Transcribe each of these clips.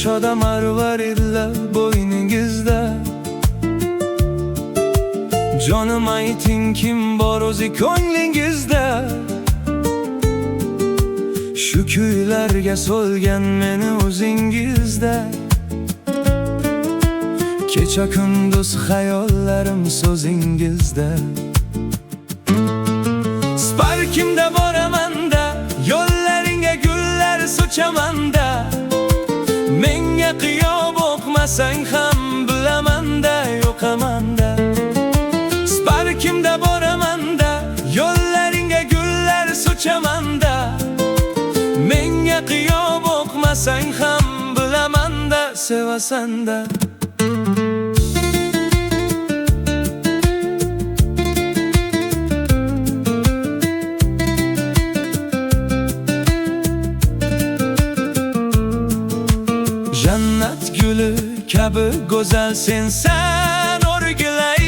Shoda marvaridlar bo'yningizda. Jonim ayting, kim bor o'zi ko'nglingizda? Shu kuylarga so'lgan meni o'zingizda. Kecha kunduz xayollarim so'zingizda. Sparkimda boramanda, yo'llaringga gullar so'chamanda. Menga qiyo boqmasang ham bilamanda, yo'qamanda. Sparkimda boramanda, yo'llaringga gullar so'chamanda. Menga qiyo boqmasang ham bilamanda, sevasanda. Jannat guli kabi go'zal sensan o'rgilay.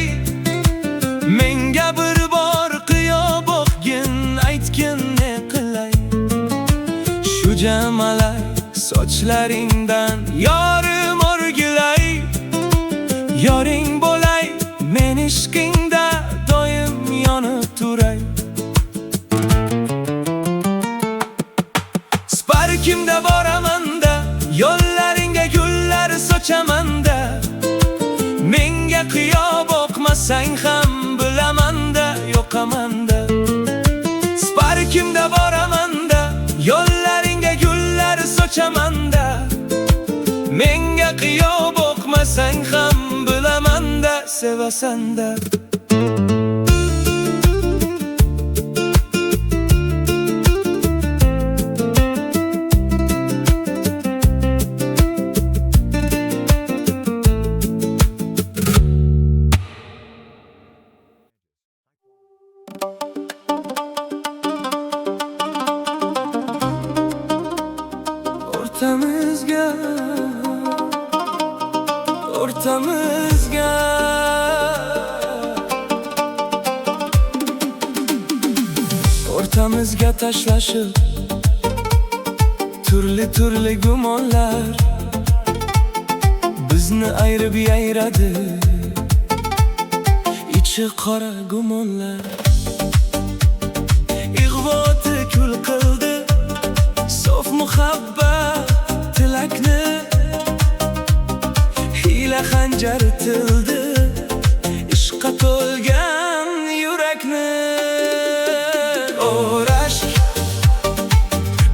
Menga bir bor qiyo boqgin, aytgin ne qilay. Shu jamalay sochlaringdan yorim o'rgilay. Yoring bo'lay, men ishqingda doim yonib turay. Sparkimda boramanda, yo'llaringga gullar so'chamanda. Menga qiyo boqmasang ham bilamanda, yo'qamanda. Sparkimda boramanda, yo'llaringga gullar so'chamanda. Menga qiyo boqmasang ham bilamanda, sevasanda. O'rtamizga O'rtamizga tashlashib turli gumonlar bizni ayirib yayradi. Ichi qora gumonlar ig'voti kul qildi sof muhabbat tilakni. Hiyla xanjar tildi ishqqa to'lgan yurakni. O'rash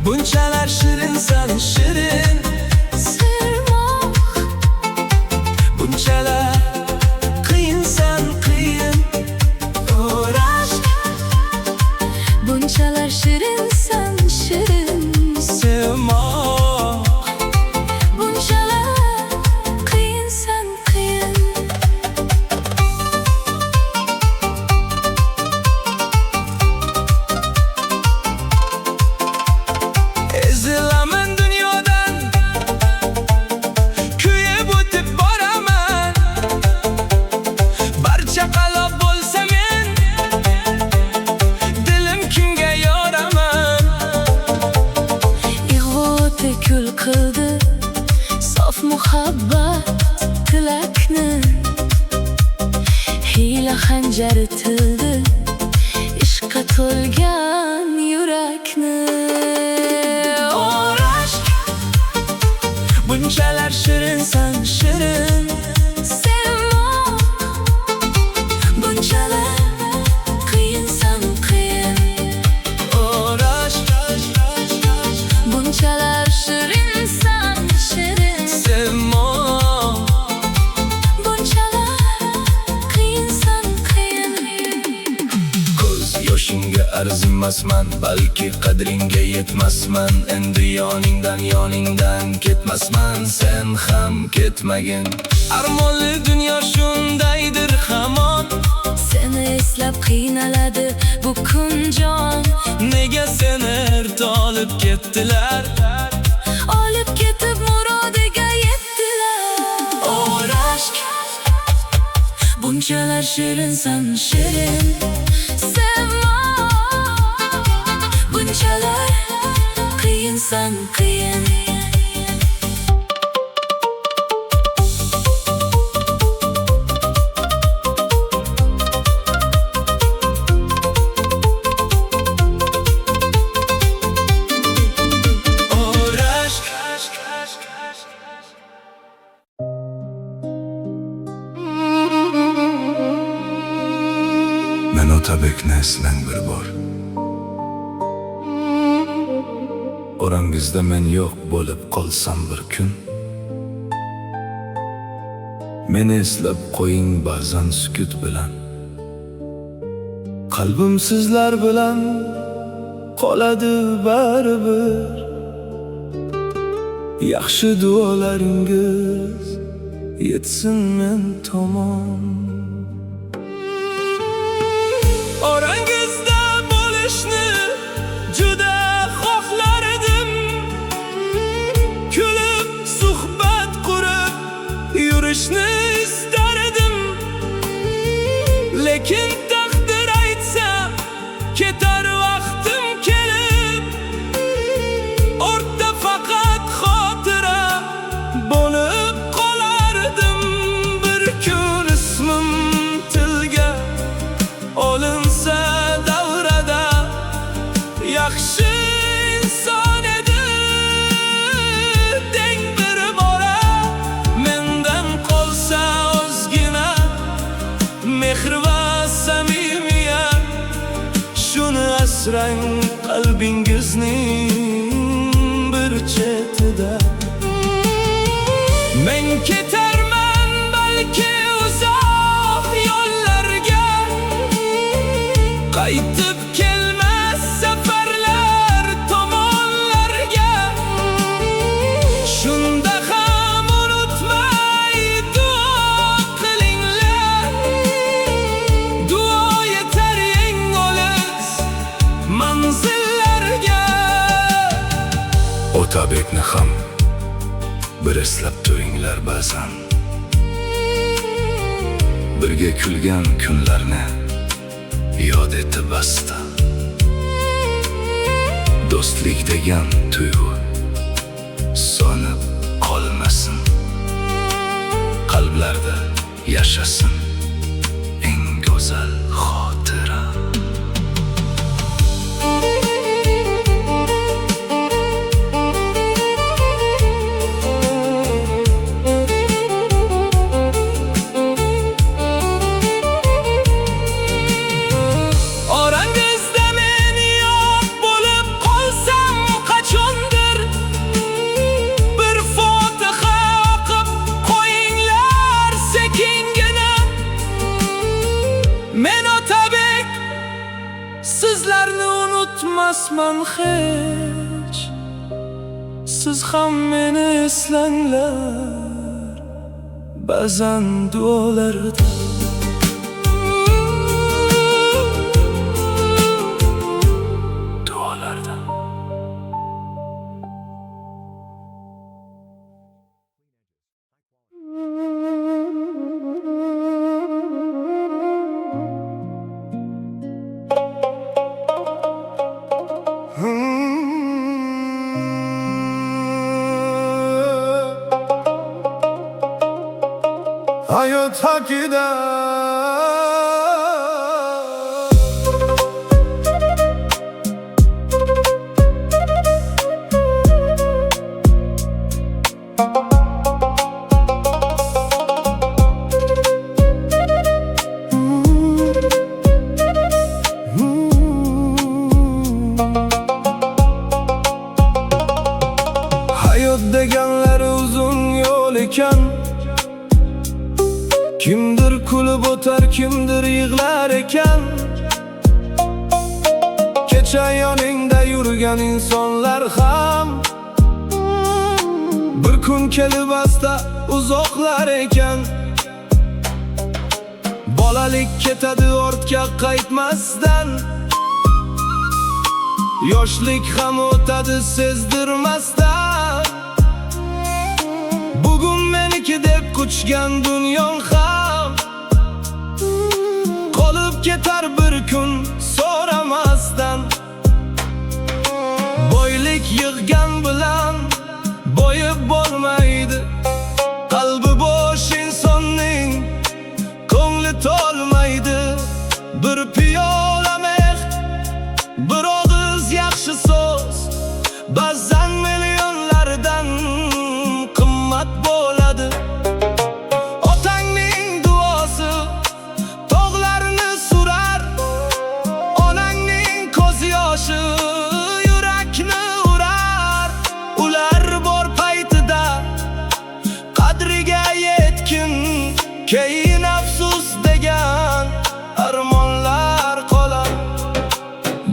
bunchalar shirinsan shirin, Sirmoq bunchalar qiyinsan qiyin. O'rash bunchalar shirinsan shirin, sevmoq bunchalar qiyinsan qiyin. Ezilaman dunyodan, kuyib o'tib boraman. Barcha qaloq bo'lsa men, dilim kimga yoraman. Ig'voti kul qildi sof muhabbat tilakni. Hiyla xanjari tildi ishqqa to'lgan yurakni. O'rash bunchalar shirinsan shirin, Sevmoq bunchalar qiyinsan qiyin. o'rash Bunchalar shirinsan shirin, sevmoq bunchalar qiyinsan qiyin. ko'z yoshingga arzimasman, balki qadringga yetmasman. Endi yoningdan ketmasman, sen ham ketmagin. Armonli dunyo shundaydir hamon. Seni eslab qiynaladi bu kun jon. Nega seni erta olib ketdilar? Olib ketib murodiga yetdilar. shirinsan shirin. Sevma bunchalar qiyinsan qiyin. Men Otabekni eslang bir bor. Orangizda men yo'q bo'lib qolsam bir kun. Meni eslab qo'ying ba'zan sukut bilan. Qalbim sizlar bilan qoladi baribir. Yaxshi duolaringiz yetsin men tomon. Orangizda bo'lishni juda xohlardim. Kulib suhbat qurib yurishni istardim. Lekin taqdir aytsa ketar vaqtim kelib. Ortda faqat xotira bo'lib qolardim. Bir kun ismim tilga olinsa davrada yaxshi inson edi deng bir bora. Mendan qolsa ozgina mehr va samimiyat, shuni asrang qalbingizning bir chetida. Men ketarman balki uzoq yo'llarga, qaytib kelmas safarlar tomonlarga. Shunda ham unutmay duo qilinglar. Duo yetar eng olis manzillarga. Otabekni ham bir eslab turinglar ba'zan. Birga kulgan kunlarni yod etib asta. Do'stlik degan tuyg'u sonib qolmasin. Qalblarda yashasin eng go'zal xotira. Orangizda men yo'q bo'lib qolsam qachondir, bir fotiha o'qib qo'yinglar sekingina. Men Otabek sizlarni unutmasman hech. Siz ham meni eslanglar ba'zan duolarda. Hayat hakida hayot deganlari uzun yo'l ekan. Kimdir kulib o'tar, kimdir yig'lar ekan. Kecha yoningda yurgan insonlar ham bir kun kelib asta uzoqlar ekan. Bolalik ketadi ortga qaytmasdan. Yoshlik ham o'tadi sezdirmasdan. Bugun meniki deb quchgan dunyon ham ketar bir kun so'ramasdan. Boylik yig'gan bilan boyib bo'lmaydi. Qalbi bo'sh insonning ko'ngli to'lmaydi. Bir piyola mehr, bir og'iz yaxshi so'z ba'zan millionlardan qimmat bo'ladi. Otangning duosi tog'larni surar, onangning ko'z yoshi yurakni urar. Ular bor paytida qadriga yetkin, keyin afsus degan armonlar qolar.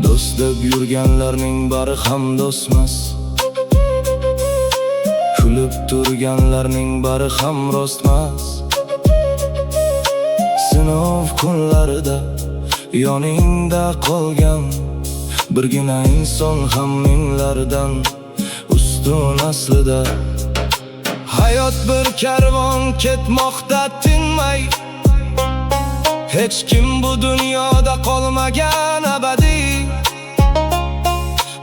Do'st deb yurganlarning bari ham do'stmas, kulib turganlarning bari ham rostmas. Sinov kunlarida yoningda qolgan birgina inson ham minglardan ustun aslida. Hayot bir karvon ketmoqda tinmay, hech kim bu dunyoda qolmagan abadiy.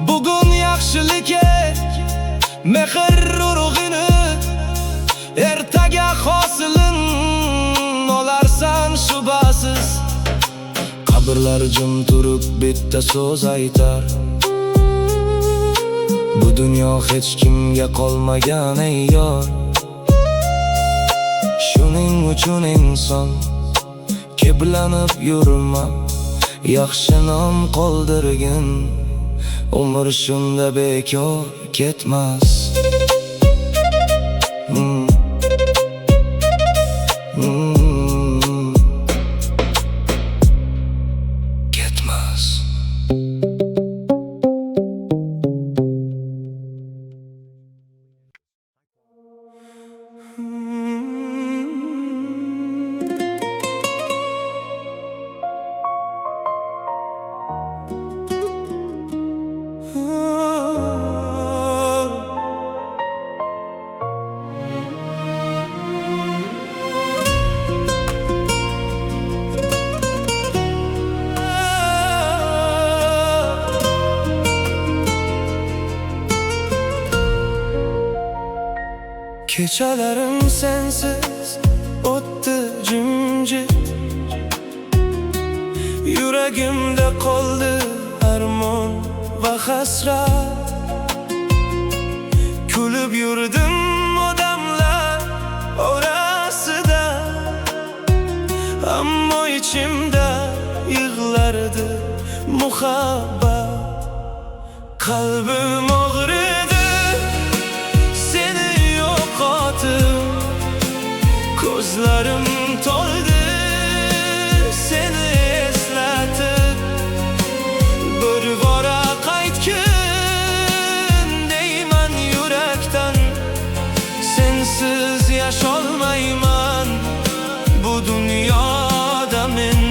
Bugun yaxshilik et, mehr urug'ini, ertaga hosilin olarsan shubhasiz. Qabrlar jim turib bitta so'z aytar: bu dunyo hech kimga qolmagan ey yor. Shuning uchun inson keblanib yurma, yaxshi nom qoldirgin, umr shunda bekor ketmas. Ketmas. Kechalarim sensiz o'tdi jimjit, yuragimda qoldi armon va hasrat. Kulib yurdim odamlar orasida, ammo ichimda yig'lardi muhabbat. Qalbim og'ridi seni yo'qotib, ko'zlarim to'ldi seni eslatib. Bir bora qaytgin deyman yurakdan, sensiz yasholmayman bu dunyoda men.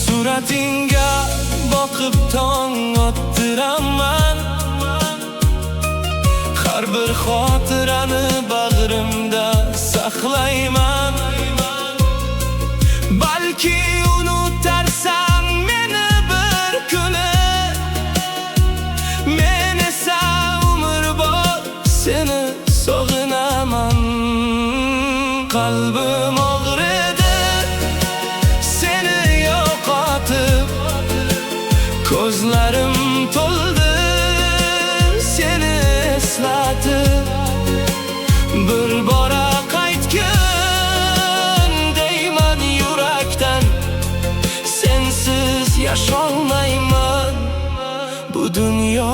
Suratingga boqib tong ottiraman, har bir xotirani bag'rimda saqlayman. Balki unutarsan meni bir kuni, men esa umrbod seni sog'inaman. Qalbim og'ridi seni yo'qotib, ko'zlarim to'ldi seni eslatib. Bir bora qaytgin deyman yurakdan, sensiz yasholmayman bu dunyo